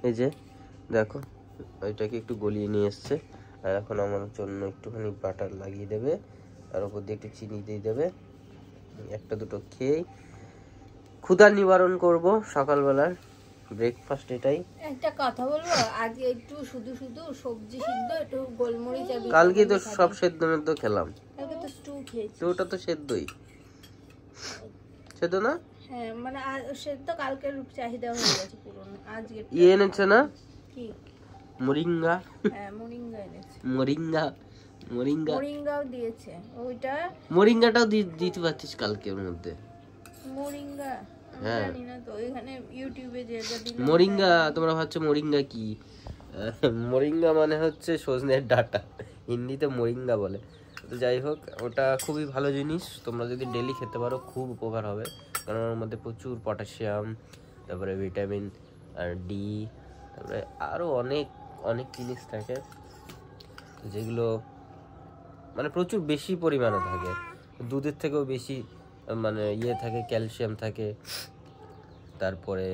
এই যে দেখো ওইটাকে একটু গলিয়ে নিয়ে এসছে। আর এখন আমার জন্য একটুখানি বাটার লাগিয়ে দেবে, আর ওপর দিয়ে একটু চিনি দিয়ে দেবে। একটা দুটো খেয়ে ক্ষুধা নিবারণ করব সকালবেলার ব্রেকফাস্ট এটাই। একটা কথা বলবো, আজকে একটু শুধু শুধু সবজি সিদ্ধ একটু গোলমরিচ আর কালকে তো সব সেদ্ধ মেদ্ধ খেলাম। কালকে তো স্টু খেয়েছি। ওটা তো সেদ্ধই, সেদ্ধ না? হ্যাঁ মানে সেদ্ধ কালকের চাহিদা হয়ে গেছে পুরনো। আজকে ইয়ে এনেছে না কি মোরিঙ্গা? হ্যাঁ মোরিঙ্গা এনেছে। মোরিঙ্গা মোরিঙ্গা মোরিঙ্গাও দিয়েছে। ওইটা মোরিঙ্গাটাও দিতে পারছিস কালকে ওর মধ্যে। মোরিঙ্গা হ্যাঁ জানি না তো, এখানে ইউটিউবে যেটা দিল মোরিঙ্গা। তোমরা ভাবছো মোরিঙ্গা কি? মোরিঙ্গা মানে হচ্ছে সজনের ডাঁটা, হিন্দিতে মোরিঙ্গা বলে। তো যাই হোক, ওটা খুবই ভালো জিনিস, তোমরা যদি ডেলি খেতে পারো খুব উপকার হবে, কারণ ওর মধ্যে প্রচুর পটাশিয়াম, তারপরে ভিটামিন আর ডি, তারপরে আরও অনেক অনেক জিনিস থাকে যেগুলো মানে প্রচুর বেশি পরিমাণে থাকে। দুধের থেকেও বেশি মানে ইয়ে থাকে, ক্যালসিয়াম থাকে, তারপরে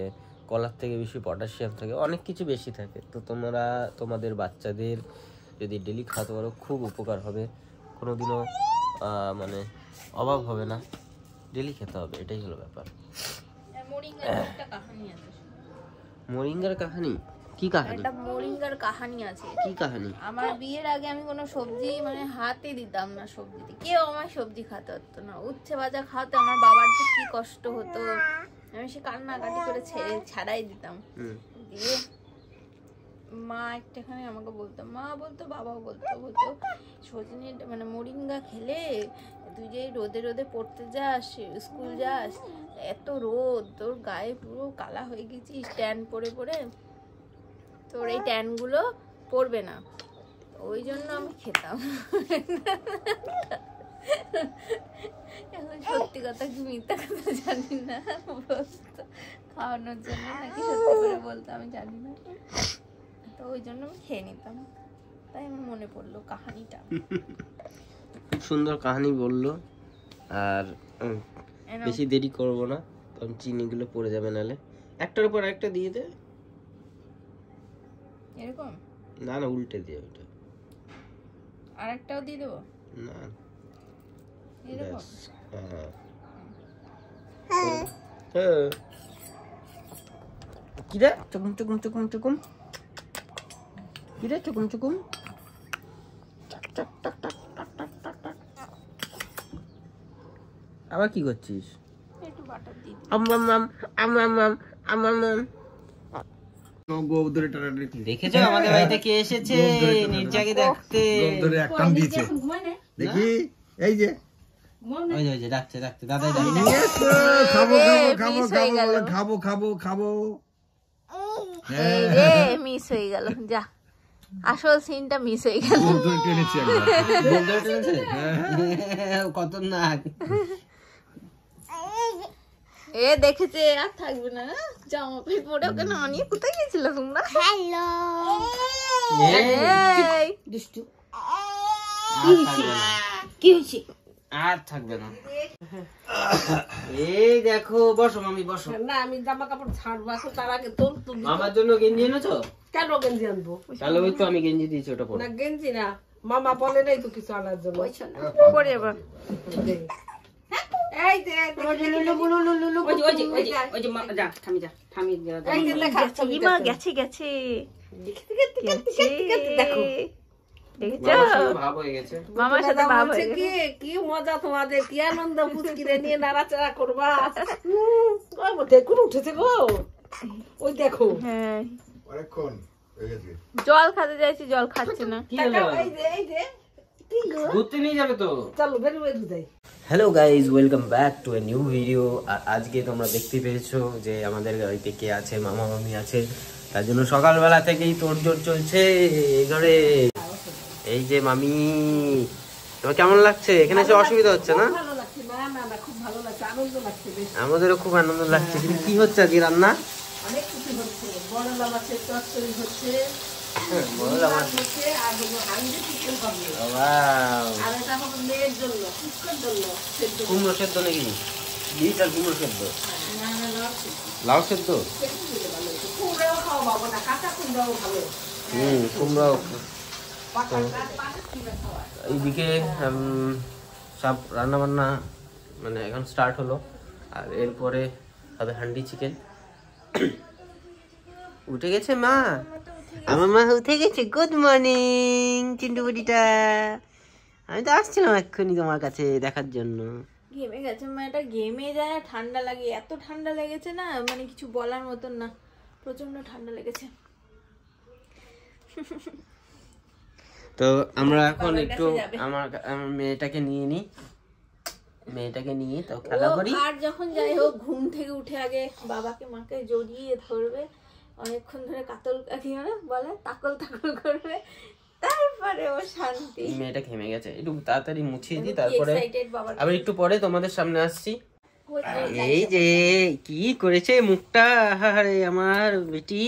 কলার থেকে বেশি পটাশিয়াম থাকে, অনেক কিছু বেশি থাকে। তো তোমরা তোমাদের বাচ্চাদের যদি ডেলি খাওয়াতে পারো খুব উপকার হবে, কোনোদিনও মানে অভাব হবে না, ডেলি খেতে হবে, এটাই হলো ব্যাপার। মোরিঙ্গার কাহিনী কি কাহিনী? একটা মোরিঙ্গার কাহিনী আছে। কি কাহিনী? আমার বিয়ের আগে আমি কোনো সবজি মানে হাতে দিতাম না, সবজিতে কেউ আমার সবজি খাতে হতো না। উচ্ছে ভাজা খাওয়াতে আমার বাবার যে কি কষ্ট হতো, আমি সে কান্নাকাটি করে ছাড়াই দিতাম। দিয়ে মা একটাখানে আমাকে বলতো, মা বলতো বাবাও বলতো সজনে মানে মোরিঙ্গা খেলে তুই যে রোদে রোদে পড়তে যাস, স্কুল যাস, এত রোদ, তোর গায়ে পুরো কালা হয়ে গেছিস ট্যান পরে পরে, তোর এই ট্যান গুলো পড়বে না, ওই জন্য আমি খেতাম। এখন সত্যি কথা কি মিথ্যা কথা জানি না, খাওয়ানোর জন্য নাকি সত্যি করে বলতো আমি জানি না, তো ওই জন্য আমি খেয়ে নিতাম। তাই আমার মনে পড়লো কাহিনীটা। খুব সুন্দর কাহিনী বললো। আর বেশি দেরি করব না, কারণ চিনিগুলো পড়ে যাবে, নালে একটার উপর একটা দিয়ে দে। এরকম না না, উল্টে দিয়ে ওটা আরেকটাও দিয়ে দেবো না, এরকম। হ্যাঁ কিরে চুকুম চুকুম চুকুম চুকুম, কিরে চুকুম চুকুম, আবার কি করছিস? একটু বাটার দিয়ে দেখেছো আমাদের বাড়িতে কে এসেছে? নির্জাকে দেখতে একটা দিয়েছে দেখি, এই যে ডাকছে দাদা, খাবো খাবো খাবো খাবো খাবো খাবো। মিস হয়ে গেল, যা আসল সিনটা মিস হয়ে গেল। কত নাক এ দেখেছে, আর থাকবে না, জামা প্যান্ট পরে ওকে না নিয়ে কোথায় গেছিল তোমরা? হ্যালো দুষ্টু, কি হয়েছে? আর থাকবে না। এই দেখো, বসো মামি বসো। না আমি জামা কাপড় ছাড়বো এখন, তার আগে তোর আমার জন্য গেঞ্জি এনেছো? কেন গেঞ্জি আনবো? তাহলে ওই তো আমি গেঞ্জি দিয়েছি, ওটা পরো। না গেঞ্জি না, মামা বলে নাই তো কিছু আনার জন্য। পরে এবার এই যে গেছে গেছে দেখো ভাব হয়ে গেছে, মামার সাথে ভাব হয়ে গেছে। কি মজা তোমাদের, কি আনন্দ, পুচকিরে নিয়ে নাড়াচাড়া করবা। দেখুন উঠেছে গো, ওই দেখো। হ্যাঁ অনেকক্ষণ জল খেতে যাইছি, জল খাচ্ছে না। ঘুরতে নিয়ে যাবে তো, চলো বের বেরু যাই। Hello guys, welcome back to a new video. আর আজকে তোমরা দেখতে পেয়েছো যে আমাদের বাড়িতে কে আছে, মামা মামি আছে, তার জন্য সকালবেলা থেকেই তোড়জোড় চলছে এই ঘরে। এই যে মামি, তোমার কেমন লাগছে? এখানে এসে অসুবিধা হচ্ছে না? ভালো লাগছে, না না না খুব ভালো লাগছে, আনন্দ লাগছে বেশ। আমাদেরও খুব আনন্দ লাগছে। কিন্তু কি হচ্ছে আজকে রান্না? অনেক কিছু হচ্ছে, বড়লা মাছের চচ্চড়ি হচ্ছে, বড়লা মাছ হচ্ছে, আর হাঁড়ি চিকেন করবে। ওয়াও, আর এটা হবে মেয়ের জন্য, কুকুর জন্য সেদ্ধ। কুমড়ো সেদ্ধ নাকি? বীজ আর কুমড়ো সেদ্ধ, না না না লাউ সেদ্ধ। কুমড়াও খাওয়া পাবো না, কাঁচা কুমড়াও ভালো। কুমড়াও। পাকা কুমড়া খাওয়া। এইদিকে সব রান্না বান্না মানে এখন স্টার্ট হলো, আর এরপরে হবে হান্ডি চিকেন। উঠে গেছে মা, আমার মা উঠে গেছে। গুড মর্নিং চিন্টু বুড়িটা, আমি তো আসছিলাম এক্ষুনি তোমার কাছে দেখার জন্য। ঘেমে গেছে মানে, এটা ঘেমে যায়, ঠান্ডা লাগে, এত ঠান্ডা লেগেছে না মানে কিছু বলার মতন না, প্রচন্ড ঠান্ডা লেগেছে। তো আমরা এখন একটু আমার মেয়েটাকে নিয়ে নিই, মেয়েটাকে নিয়ে তো খেলা করি। আর যখন যাই হোক ঘুম থেকে উঠে আগে বাবাকে মাকে জড়িয়ে ধরবে, অনেকক্ষণ ধরে কাতল বলে তাকল তাকল করবে, তারপরে ও শান্তি। মেয়েটা ঘেমে গেছে, একটু তাড়াতাড়ি মুছিয়ে দিই, তারপরে আবার একটু পরে তোমাদের সামনে আসছি। এই যে কি করেছে মুখটা, আরে আমার বেটি,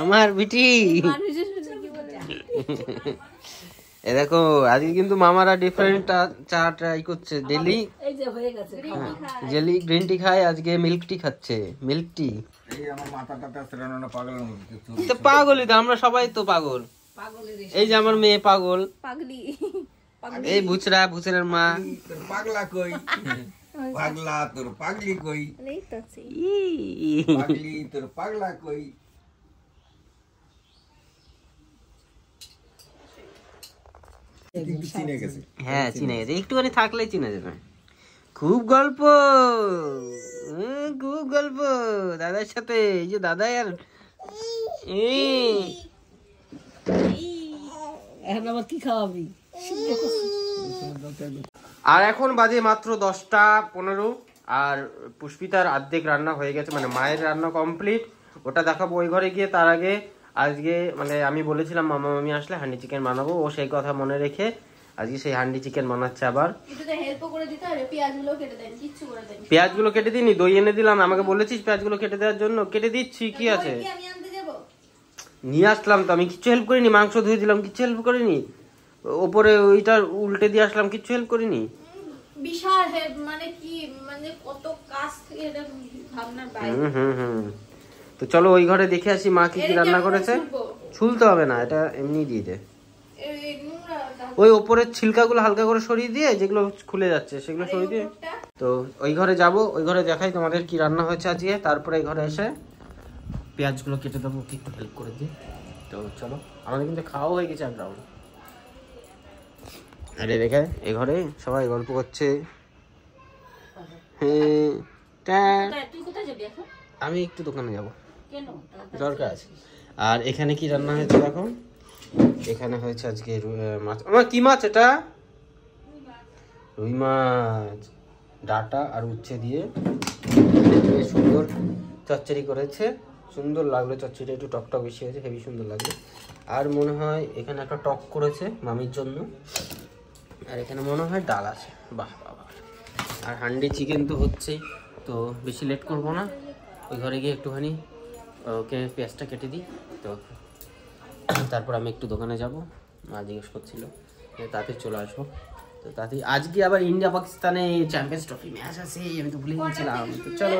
আমার বেটি। এ দেখো আজকে কিন্তু মামারা ডিফারেন্ট চা ট্রাই করছে ডেলি। এই যে হয়ে গেছে, জেলি গ্রিন টি খায়, আজকে মিল্ক টি খাচ্ছে, মিল্ক টি। এই আমার মাথাটা সেরানো পাগল তো পাগলই তো, আমরা সবাই তো পাগল। পাগলের এই যে আমার মেয়ে পাগল, পাগলি। এই বুচরা, বুচরার মা। তোর পাগলা কই, পাগলা তোর পাগলি কই, এই তো আছে। পাগলি তোর পাগলা কই। চিনে গেছে, হ্যাঁ চিনে গেছে, একটুখানি থাকলেই চিনে যাবে। খুব গল্প, খুব গল্প দাদার সাথে। এই যে দাদা আর এখন আবার কি খাওয়াবি? আর এখন বাজে মাত্র 10:15, আর পুষ্পিতার অর্ধেক রান্না হয়ে গেছে, মানে মায়ের রান্না কমপ্লিট, ওটা দেখাবো ওই ঘরে গিয়ে। তার আগে আজকে মানে আমি বলেছিলাম মামা মামি আসলে হান্ডি চিকেন বানাবো, ও সেই কথা মনে রেখে আজকে সেই হান্ডি চিকেন বানাচ্ছে। আবার পেঁয়াজগুলো কেটে দিইনি, দই এনে দিলাম, আমাকে বলেছিস পেঁয়াজগুলো কেটে দেওয়ার জন্য, কেটে দিচ্ছি। কি আছে নিয়ে আসলাম তো, আমি কিচ্ছু হেল্প করিনি। মাংস ধুয়ে দিলাম, কিচ্ছু হেল্প করিনি। ওপরে ওইটা উল্টে দিয়ে আসলাম, কিচ্ছু হেল্প করিনি। বিশাল হেল্প মানে কি, মানে কত কাজ থেকে এটা ভাবনার বাইরে। তো চলো ওই ঘরে দেখে আসি মা কি কি রান্না করেছে। ছুলতে হবে না, এটা এমনি দিয়ে দে। ওই ওপরের ছিলকাগুলো হালকা করে সরিয়ে দিয়ে, যেগুলো খুলে যাচ্ছে সেগুলো সরিয়ে দিয়ে। তো ওই ঘরে যাব, ওই ঘরে দেখাই তোমাদের কি রান্না হয়েছে আজকে। তারপরে এই ঘরে এসে পেঁয়াজগুলো কেটে দেবো, কি একটু হেল্প করে দিই। তো চলো, আমাদের কিন্তু খাওয়া হয়ে গেছে একদম। আরে দেখে এই ঘরে সবাই গল্প করছে। আমি একটু দোকানে যাব, দরকার আছে। আর এখানে কি রান্না হয়েছে দেখো, এখানে হয়েছে আজকে মাছ। আমার কি মাছ এটা? রুই মাছ, ডাটা আর উচ্ছে দিয়ে সুন্দর চচ্চড়ি করেছে, সুন্দর লাগলো চচ্চড়িটা, একটু টকটক বেশি হয়েছে, হেবি সুন্দর লাগলো। আর মনে হয় এখানে একটা টক করেছে মামির জন্য, আর এখানে মনে হয় ডাল আছে। বাহ বাবা। আর হান্ডি চিকেন তো হচ্ছেই, তো বেশি লেট করবো না, ওই ঘরে গিয়ে একটুখানি ওকে পেঁয়াজটা কেটে দিই। তো তারপর আমি একটু দোকানে যাব, মা জিজ্ঞেস করছিল, তাড়াতাড়ি চলে আসবো। তো তাড়াতাড়ি আজকে আবার ইন্ডিয়া পাকিস্তানে চ্যাম্পিয়ন্স ট্রফি ম্যাচ আছে, আমি তো ভুলে গেছিলাম। তো চলো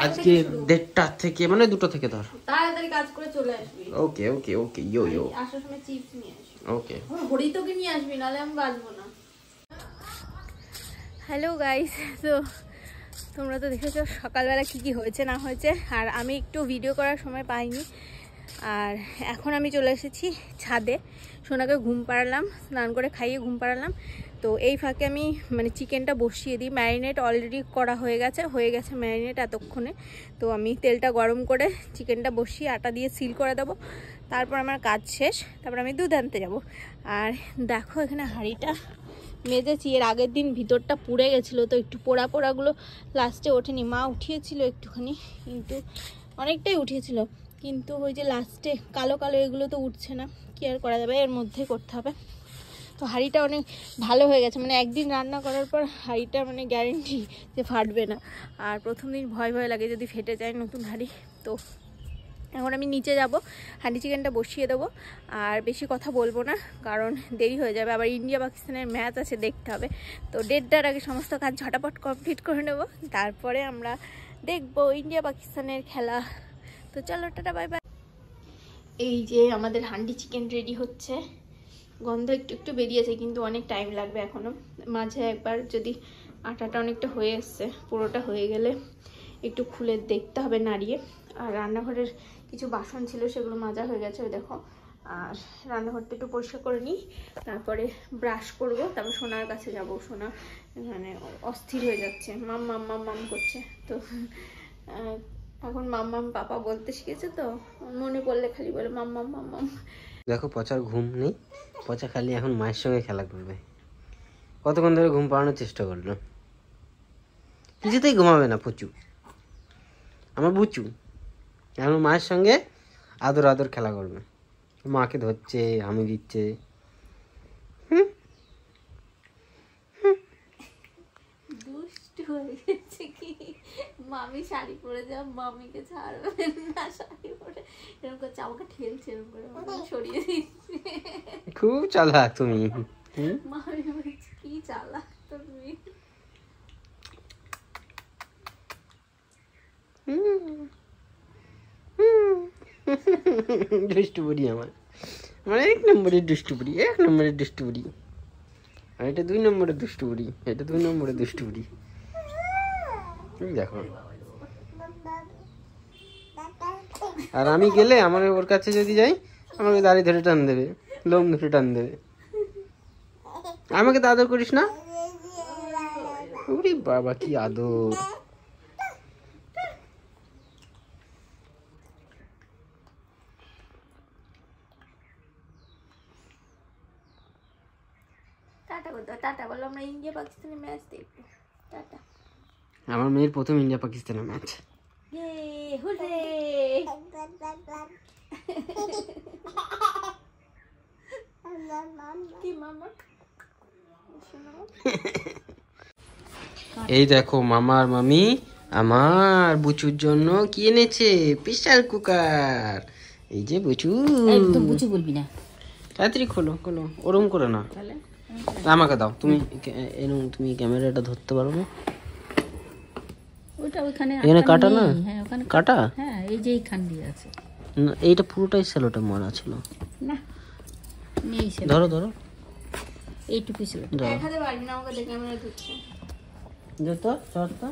আজকে 1:30 থেকে মানে 2টো থেকে ধর, তাড়াতাড়ি কাজ করে চলে আসবি। ওকে ওকে ওকে, ইয়ো ইয়ো, আসার সময় চিপস নিয়ে আসবি। ওকে, ঘড়ি তোকে নিয়ে আসবি, নাহলে আমি বাঁচবো না। হ্যালো গাইস, তো তোমরা তো দেখেছো সকালবেলা কি কি হয়েছে না হয়েছে, আর আমি একটু ভিডিও করার সময় পাইনি। আর এখন আমি চলে এসেছি ছাদে, সোনাকে ঘুম পাড়ালাম, স্নান করে খাইয়ে ঘুম পাড়ালাম। তো এই ফাঁকে আমি মানে চিকেনটা বসিয়ে দিই, ম্যারিনেট অলরেডি করা হয়ে গেছে ম্যারিনেট এতক্ষণে। তো আমি তেলটা গরম করে চিকেনটা বসিয়ে আটা দিয়ে সিল করে দেবো, তারপর আমার কাজ শেষ, তারপর আমি দুধ আনতে যাব। আর দেখো এখানে হাঁড়িটা মেজেছি, এর আগের দিন ভিতরটা পুড়ে গেছিলো, তো একটু পোড়া পোড়াগুলো লাস্টে ওঠেনি, মা উঠিয়েছিল একটুখানি, কিন্তু অনেকটাই উঠিয়েছিল, কিন্তু ওই যে লাস্টে কালো কালো এগুলো তো উঠছে না, কি আর করা যাবে, এর মধ্যে করতে হবে। তো হাঁড়িটা অনেক ভালো হয়ে গেছে, মানে একদিন রান্না করার পর হাঁড়িটা মানে গ্যারেন্টি যে ফাটবে না। আর প্রথম দিন ভয় ভয় লাগে যদি ফেটে যায় নতুন হাঁড়ি। তো এখন আমি নিচে যাব, হাঁড়ি চিকেনটা বসিয়ে দেবো, আর বেশি কথা বলবো না কারণ দেরি হয়ে যাবে, আবার ইন্ডিয়া পাকিস্তানের ম্যাচ আছে দেখতে হবে। তো 1:30টার আগে সমস্ত কাজ ঝটাপট কমপ্লিট করে নেব, তারপরে আমরা দেখবো ইন্ডিয়া পাকিস্তানের খেলা। তো চলো টাটা বাই বাই। এই যে আমাদের হান্ডি চিকেন রেডি হচ্ছে, গন্ধ একটু একটু বেরিয়েছে কিন্তু অনেক টাইম লাগবে এখনো। মাঝে একবার যদি আটাটা অনেকটা হয়ে এসছে, পুরোটা হয়ে গেলে একটু খুলে দেখতে হবে নাড়িয়ে। আর রান্নাঘরের কিছু বাসন ছিল সেগুলো মাজা হয়ে গেছে, ওই দেখো। আর রান্নাঘরটা একটু পরিষ্কার করে নিই, তারপরে ব্রাশ করব, তারপর সোনার কাছে যাব। সোনা মানে অস্থির হয়ে যাচ্ছে, মাম মাম মাম মাম করছে। তো এখন মাম মাম পাপা বলতে শিখেছে, তো মনে পড়লে খালি বলে মাম মাম মাম মাম। দেখো পচার ঘুম নেই, পচা খালি এখন মায়ের সঙ্গে খেলা করবে। কতক্ষণ ধরে ঘুম পাড়ানোর চেষ্টা করলো, কিছুতেই ঘুমাবে না পচু, আমার বুচু। এখন মায়ের সঙ্গে আদর আদর খেলা করবে, মাকে ধরছে, আমি দিচ্ছে। দুষ্টু হয়ে গেছে কি, মামি শাড়ি পরে যা, মামিকে ছাড়বে না, শাড়ি পরে এরকম করছে, আমাকে ঠেলছে এরকম করে, সরিয়ে দিচ্ছে। খুব চালাক তুমি। মামি বলছে কি চালাক তুমি। দুষ্টু বুড়ি আমার, মানে 1 নম্বরের দুষ্টু বুড়ি, 1 নম্বরের দুষ্টু বুড়ি। আর এটা 2 নম্বরের দুষ্টু বুড়ি, এটা 2 নম্বরের দুষ্টু বুড়ি। দেখো, আর আমি গেলে আমার ওর কাছে যদি যাই, আমাকে দাড়ি ধরে টান দেবে, লোম ধরে টান দেবে। আমাকে তো আদর করিস না? ওরে বাবা কি আদর। টাটা করতে, টাটা বলো, আমরা ইন্ডিয়া পাকিস্তানের ম্যাচ দেখবো। টাটা। আমার মেয়ের প্রথম ইন্ডিয়া পাকিস্তানের ম্যাচ। ইয়ে হুররে। কি মামা? এই দেখো মামা আর মামি আমার বুচুর জন্য কি এনেছে, প্রেসার কুকার। এই যে বুচু, একদম বুঝি বলবি না, তাড়াতাড়ি খোলো খোলো, ওরম করে না, আমাকে দাও। তুমি তুমি ক্যামেরাটা ধরতে পারো না? ওটা ওখানে এখানে কাটা না? হ্যাঁ ওখানে কাটা? হ্যাঁ এই যে এইখান দিয়ে আছে না, এইটা পুরোটাই সেলোটা মারা ছিল। না, নেই সে, ধরো ধরো, এইটুকু ছিল। দেখাতে পারবি না, আমাকে দেখে ক্যামেরা ধরছে। যেতো চটটা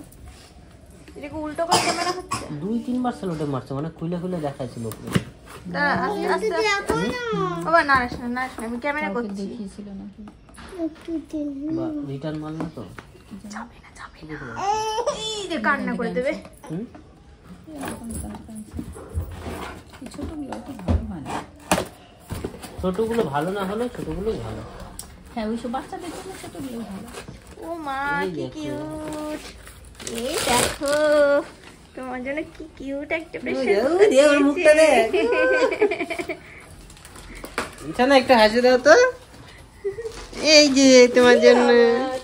এটাকে উল্টো করে ক্যামেরা হচ্ছে। 2-3 বার সেলোটে মারছে, মানে খুলে খুলে দেখাইছিল উপরে। আস্তে আস্তে বাবা, নাড়াস না নাড়াস না, আমি ক্যামেরা করছি। দেখিয়েছিল নাকি? বা রিটার্ন মাল না তো? যাবে না যাবে না, এই যে কান্না করে দেবে। হুম, এই ছোটগুলো তো ভালো হয় না। ছোটগুলো ভালো না হলে ছোটগুলোই ভালো। হ্যাঁ ওইসব বাচ্চাদের জন্য ছোটগুলো ভালো। ও মা কি কিউট, এই দেখো তোমার জন্য কি কিউট একটা প্রেসার ওর মুখটা দেখ। ইছানা একটা হাসি দাও তো। এই যে তোমার জন্য,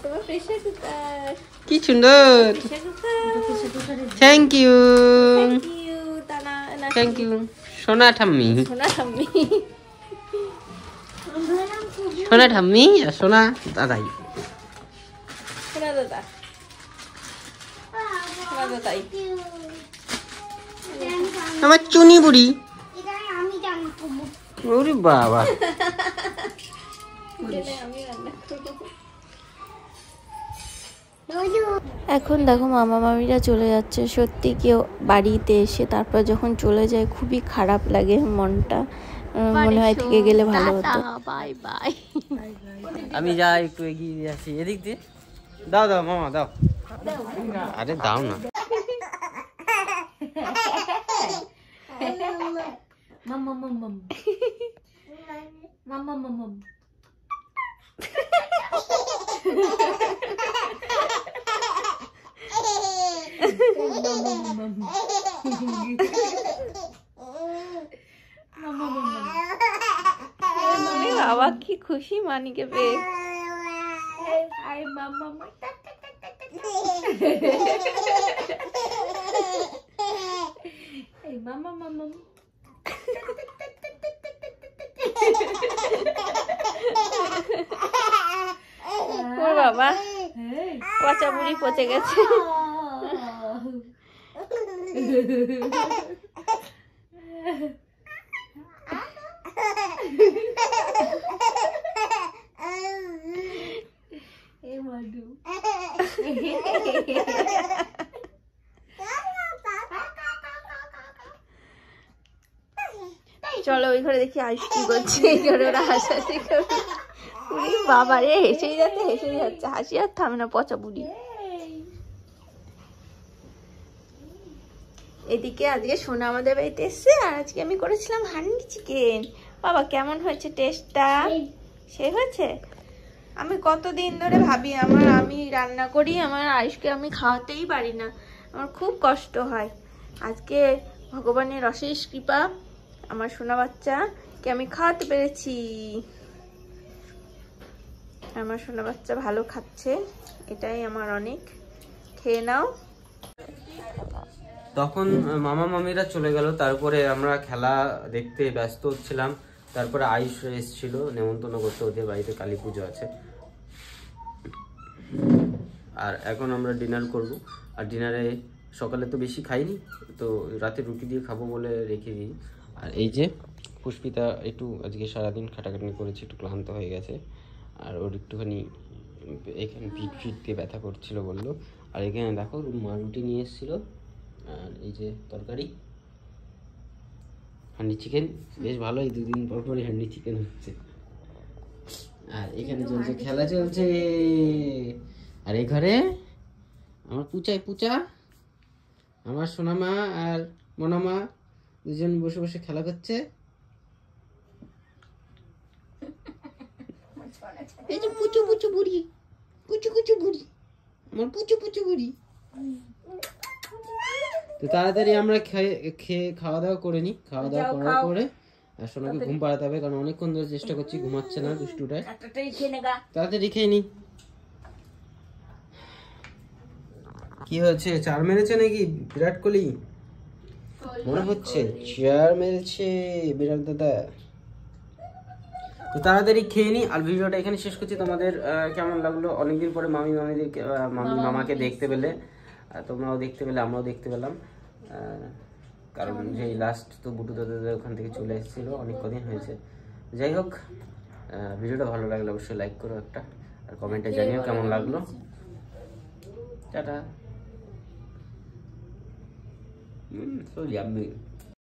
তোমার প্রেসার কুকার, কি সুন্দর। Pressure cooker. Thank you, thank you তানা না, থ্যাংক ইউ সোনা ঠাম্মি, সোনা ঠাম্মি। সোনা ঠাম্মি আর সোনা দাদাই। সোনা দাদা, সোনা দাদাই। আমার চুনি বুড়ি। ওরে বাবা, এখন দেখো মামা মামিরা চলে যাচ্ছে। সত্যি কেউ বাড়িতে এসে তারপর যখন চলে যায় খুবই খারাপ লাগে, মনটা মনে হয় থেকে গেলে ভালো হতো। Bye bye. আমি যাই একটু এগিয়ে যাচ্ছি, এদিক দিয়ে দাও দাও মামা দাও। আরে দাও না। মাম মাম মাম মাম মাম মাম মাম মাম। বাবা কি খুশি মানিকে পেয়ে। ওর বাবা পচা বুড়ি পচে গেছে। চলো ওই ঘরে দেখি আয়ুষ কি করছে। এই ঘরে ওরা হাসাহাসি করবে। উনি বাবা রে হেসেই যাচ্ছে হাসি আর থামে না, পচা বুড়ি। এদিকে আজকে সোনা আমাদের বাড়িতে এসছে, আর আজকে আমি করেছিলাম হান্ডি চিকেন। বাবা কেমন হয়েছে টেস্টটা? সেই হয়েছে? আমি কতদিন ধরে ভাবি আমি রান্না করি, আমার আয়ুষকে আমি খাওয়াতেই পারি না, আমার খুব কষ্ট হয়। আজকে ভগবানের অশেষ কৃপা, আমার সোনা বাচ্চাকে আমি খাওয়াতে পেরেছি। আমার সোনা বাচ্চা ভালো খাচ্ছে, এটাই আমার অনেক। খেয়ে নাও। তখন মামা মামিরা চলে গেল, তারপরে আমরা খেলা দেখতে ব্যস্ত হচ্ছিলাম। তারপরে আয়ুষ এসেছিল নেমন্তন্ন করতে, ওদের বাড়িতে কালী পুজো আছে। আর এখন আমরা ডিনার করব। আর ডিনারে সকালে তো বেশি খাইনি, তো রাতে রুটি দিয়ে খাবো বলে রেখে দিই। আর এই যে পুষ্পিতা একটু আজকে সারাদিন খাটাখাটনি করেছে, একটু ক্লান্ত হয়ে গেছে। আর ওর একটুখানি এখানে পিঠ দিয়ে ব্যথা করছিল বললো। আর এখানে দেখো মা রুটি নিয়ে এসেছিলো, আর এই যে তরকারি হান্ডি চিকেন। বেশ ভালোই, দুদিন পর পরই হান্ডি চিকেন হচ্ছে। আর এখানে চলছে খেলা চলছে। আর এই ঘরে আমার পুচা আমার সোনামা আর মনামা দুজন বসে বসে খেলা করছে। এই যে পুচু বুড়ি, কুচু বুড়ি, আমার পুচু বুড়ি। তো তাড়াতাড়ি আমরা খেয়ে খাওয়া দাওয়া করে নিই। খাওয়া দাওয়া করার পরে আর সোনাকে ঘুম পাড়াতে হবে, কারণ অনেকক্ষণ ধরে চেষ্টা করছি, ঘুমাচ্ছে না দুষ্টুটায়। তাড়াতাড়ি খেয়ে নি। কি হয়েছে, চার মেরেছে নাকি বিরাট কোহলি? মনে হচ্ছে চার মেরেছে বিরাট দাদা। তো তাড়াতাড়ি খেয়ে নি। আর ভিডিওটা এখানে শেষ করছি। তোমাদের কেমন লাগলো? অনেকদিন পরে মামি মামাকে দেখতে পেলে, তোমরাও দেখতে পেলে, আমরাও দেখতে পেলাম। কারণ যে লাস্ট তো বুটু দাদাদের ওখান থেকে চলে এসেছিল, অনেক কদিন হয়েছে। যাই হোক, ভিডিওটা ভালো লাগলে অবশ্যই লাইক করো একটা, আর কমেন্টে জানিও কেমন লাগলো। টাটা। So yummy.